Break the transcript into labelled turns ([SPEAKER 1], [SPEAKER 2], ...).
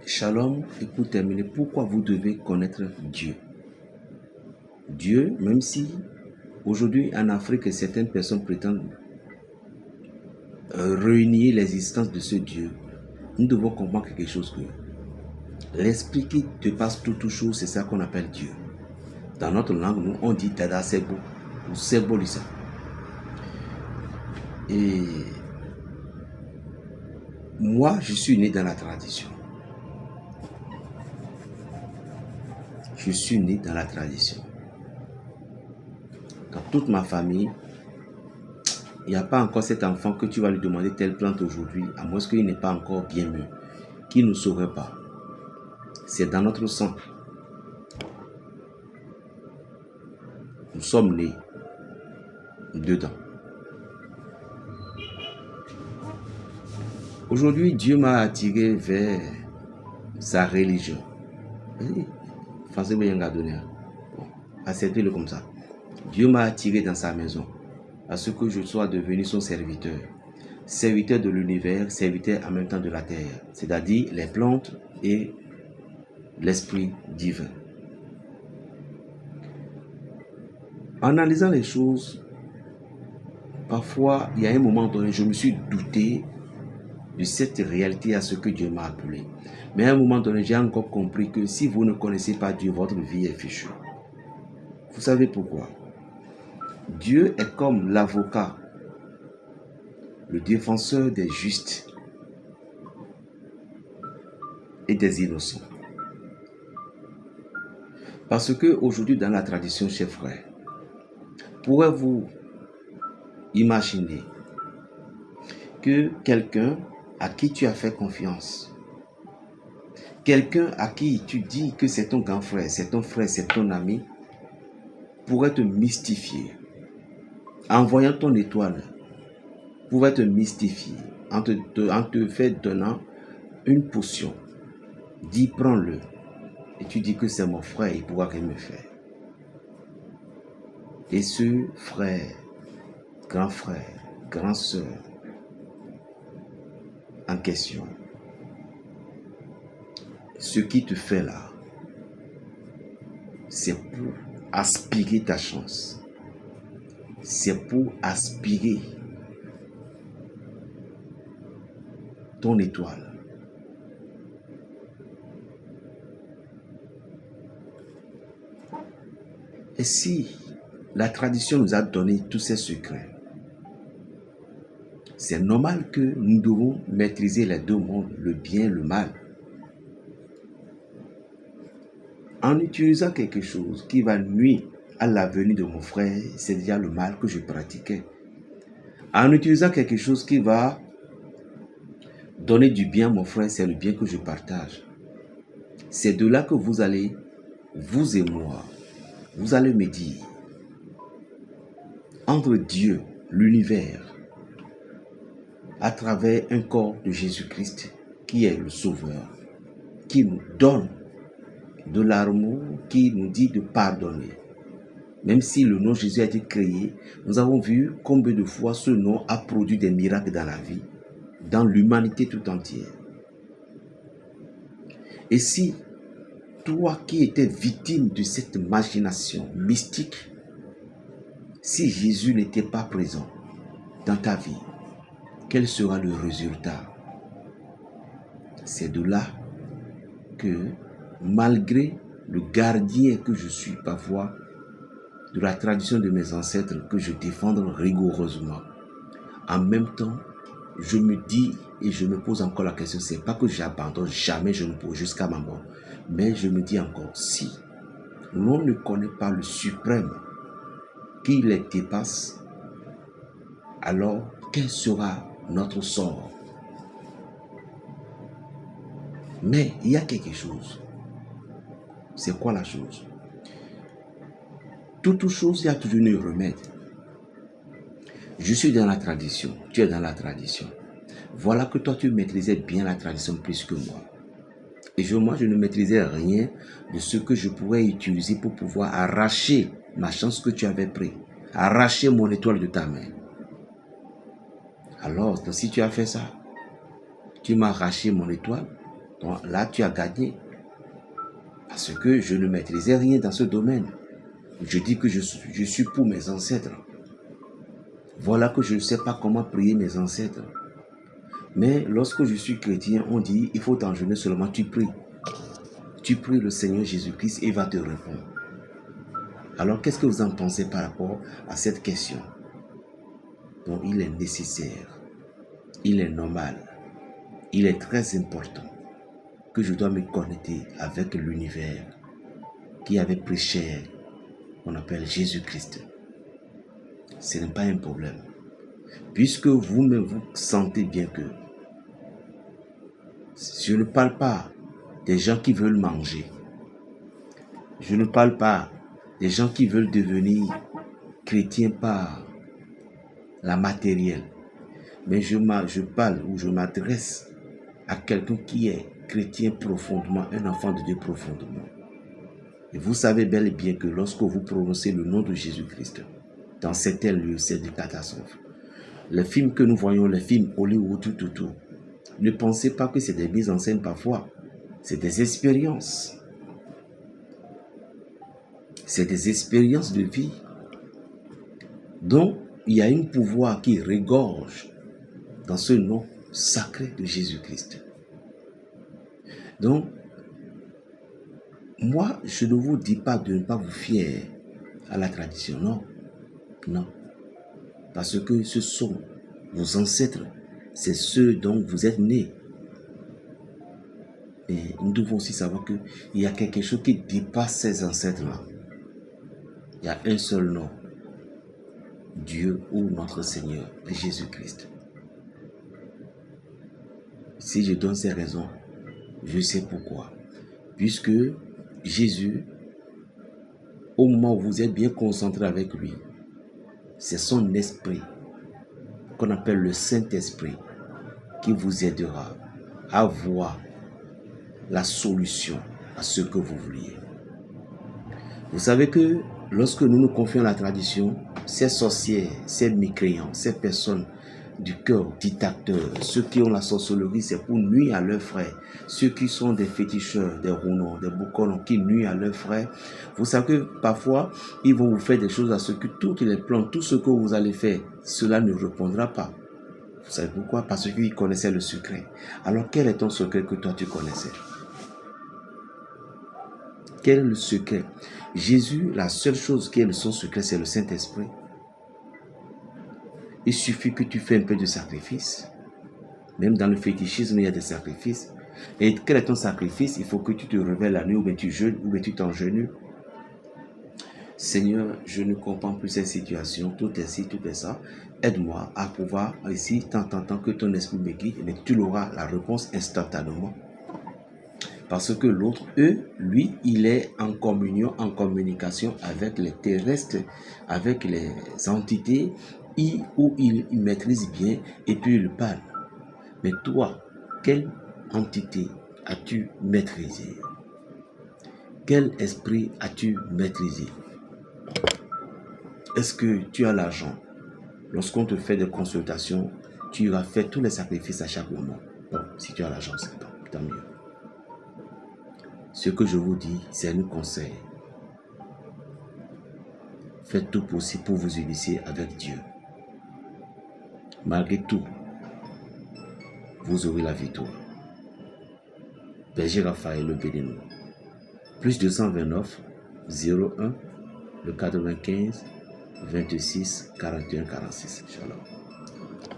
[SPEAKER 1] Shalom, et pour terminer, pourquoi vous devez connaître Dieu? Dieu, même si aujourd'hui en Afrique, certaines personnes prétendent réunir l'existence de ce Dieu, nous devons comprendre quelque chose que l'esprit qui dépasse toute chose, c'est ça qu'on appelle Dieu. Dans notre langue, nous, on dit Dada Sebo ou Sebo Lisa. Et moi, je suis né dans la tradition. Je suis né dans la tradition. Dans toute ma famille, il n'y a pas encore cet enfant que tu vas lui demander telle plante aujourd'hui, à moins qu'il n'est pas encore bien mûr, qui ne saurait pas. C'est dans notre sang. Nous sommes nés dedans. Aujourd'hui, Dieu m'a attiré vers sa religion. Acceptez-le comme ça. Dieu m'a attiré dans sa maison, à ce que je sois devenu son serviteur. Serviteur de l'univers, serviteur en même temps de la terre, c'est-à-dire les plantes et l'esprit divin. En analysant les choses, parfois, il y a un moment donné, je me suis douté de cette réalité à ce que Dieu m'a appelé. Mais à un moment donné, j'ai encore compris que si vous ne connaissez pas Dieu, votre vie est fichue. Vous savez pourquoi? Dieu est comme l'avocat, le défenseur des justes et des innocents. Parce que aujourd'hui, dans la tradition, chers frères, pourrez-vous imaginer que quelqu'un à qui tu as fait confiance, quelqu'un à qui tu dis que c'est ton grand frère, c'est ton frère, c'est ton ami, pourrait te mystifier. En voyant ton étoile, pourrait te mystifier en te fait donnant une potion. Dis, prends-le. Et tu dis que c'est mon frère, il pourra rien me faire. Et ce frère, grand sœur en question, ce qui te fait là, c'est pour aspirer ta chance. C'est pour aspirer ton étoile. Et si la tradition nous a donné tous ces secrets, c'est normal que nous devons maîtriser les deux mondes, le bien et le mal. En utilisant quelque chose qui va nuire à la venue de mon frère, c'est déjà le mal que je pratiquais. En utilisant quelque chose qui va donner du bien à mon frère, c'est le bien que je partage. C'est de là que vous allez, vous et moi, vous allez me dire, entre Dieu, l'univers, à travers un corps de Jésus-Christ, qui est le Sauveur, qui nous donne de l'amour, qui nous dit de pardonner. Même si le nom Jésus a été créé, nous avons vu combien de fois ce nom a produit des miracles dans la vie, dans l'humanité tout entière. Et si toi qui étais victime de cette machination mystique, si Jésus n'était pas présent dans ta vie, quel sera le résultat? C'est de là que, malgré le gardien que je suis parfois de la tradition de mes ancêtres que je défends rigoureusement, en même temps, je me dis et je me pose encore la question, c'est pas que j'abandonne, jamais je ne pose jusqu'à ma mort, mais je me dis encore, si l'on ne connaît pas le suprême qui les dépasse, alors quel sera notre sort? Mais il y a quelque chose. C'est quoi la chose? Toute chose, il y a toujours un remède. Je suis dans la tradition, tu es dans la tradition. Voilà que toi, tu maîtrisais bien la tradition plus que moi. Et moi, je ne maîtrisais rien de ce que je pourrais utiliser pour pouvoir arracher ma chance que tu avais prise. Arracher mon étoile de ta main. Alors, si tu as fait ça, tu m'as arraché mon étoile, Donc là, tu as gagné. Parce que je ne maîtrisais rien dans ce domaine. Je dis que je suis pour mes ancêtres. Voilà que je ne sais pas comment prier mes ancêtres. Mais lorsque je suis chrétien, on dit, il faut t'enjeûner seulement, tu pries. Tu pries le Seigneur Jésus-Christ et il va te répondre. Alors, qu'est-ce que vous en pensez par rapport à cette question? Donc, il est nécessaire, il est normal, il est très important que je dois me connecter avec l'univers qui avait pris chair, qu'on appelle Jésus-Christ. Ce n'est pas un problème. Puisque vous-même vous sentez bien que je ne parle pas des gens qui veulent manger. Je ne parle pas des gens qui veulent devenir chrétiens par la matérielle. Mais je parle ou je m'adresse à quelqu'un qui est chrétien profondément, un enfant de Dieu profondément. Et vous savez bel et bien que lorsque vous prononcez le nom de Jésus-Christ, dans certains lieux, c'est des catastrophes. Les films que nous voyons, les films Hollywood, tout, ne pensez pas que c'est des mises en scène parfois. C'est des expériences. C'est des expériences de vie. Donc, il y a un pouvoir qui regorge dans ce nom sacré de Jésus-Christ. Donc, moi, je ne vous dis pas de ne pas vous fier à la tradition, non. Non. Parce que ce sont vos ancêtres, c'est ceux dont vous êtes nés. Et nous devons aussi savoir qu'il y a quelque chose qui dépasse ces ancêtres-là. Il y a un seul nom, Dieu ou notre Seigneur, Jésus-Christ. Si je donne ces raisons, je sais pourquoi. Puisque Jésus, au moment où vous êtes bien concentré avec lui, c'est son esprit, qu'on appelle le Saint-Esprit, qui vous aidera à voir la solution à ce que vous vouliez. Vous savez que lorsque nous nous confions à la tradition, ces sorcières, ces mécréants, ces personnes du cœur dictateurs, ceux qui ont la sorcellerie, c'est pour nuire à leurs frères. Ceux qui sont des féticheurs, des rounons, des boucolons, qui nuisent à leurs frères. Vous savez que parfois, ils vont vous faire des choses à ce que toutes les plantes, tout ce que vous allez faire, cela ne répondra pas. Vous savez pourquoi? Parce qu'ils connaissaient le secret. Alors, quel est ton secret que toi tu connaissais? Quel est le secret? Jésus, la seule chose qui est son secret, c'est le Saint-Esprit. Il suffit que tu fais un peu de sacrifice. Même dans le fétichisme, il y a des sacrifices. Et quel est ton sacrifice? Il faut que tu te réveilles la nuit, ou bien tu jeûnes, ou bien tu t'engenouilles. Seigneur, je ne comprends plus cette situation, tout est ci, tout est ça. Aide-moi à pouvoir, ici, tant que ton esprit me guide, mais tu auras la réponse instantanément. Parce que l'autre, lui, il est en communion, en communication avec les terrestres, avec les entités, où il maîtrise bien et puis il parle. Mais toi, quelle entité as-tu maîtrisé? Quel esprit as-tu maîtrisé? Est-ce que tu as l'argent? Lorsqu'on te fait des consultations, tu vas faire tous les sacrifices à chaque moment. Bon, si tu as l'argent, c'est bon, tant mieux. Ce que je vous dis, c'est un conseil. Faites tout possible pour vous unir avec Dieu. Malgré tout, vous aurez la victoire. Berger Raphaël, le béni-nous. Plus 229 01 le 95 26 41 46. Shalom.